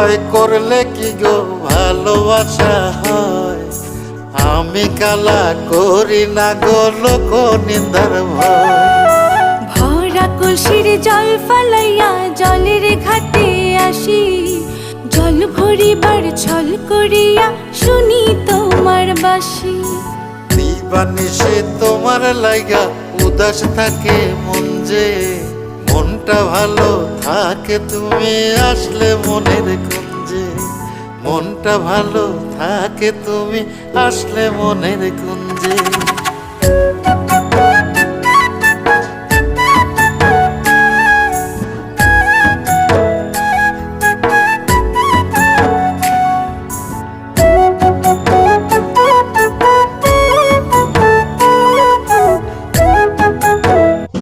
ভয় করলে কি গো ভালোবাসা হয়? আমি কালা করি না গো লোক নিন্দার ভয়। ভরা কলসির জল ফালাইয়া জলের ঘাটে আসি, জল ভরিবার ছল করিয়া শুনি তোমার বাঁশি। দিবানিশি তোমার লাইগা উদাস থাকে মন যে, মনটা ভালো থাকে তুমি আসলে মনের কুঞ্জে। মনটা ভালো থাকে তুমি আসলে মনের কুঞ্জে।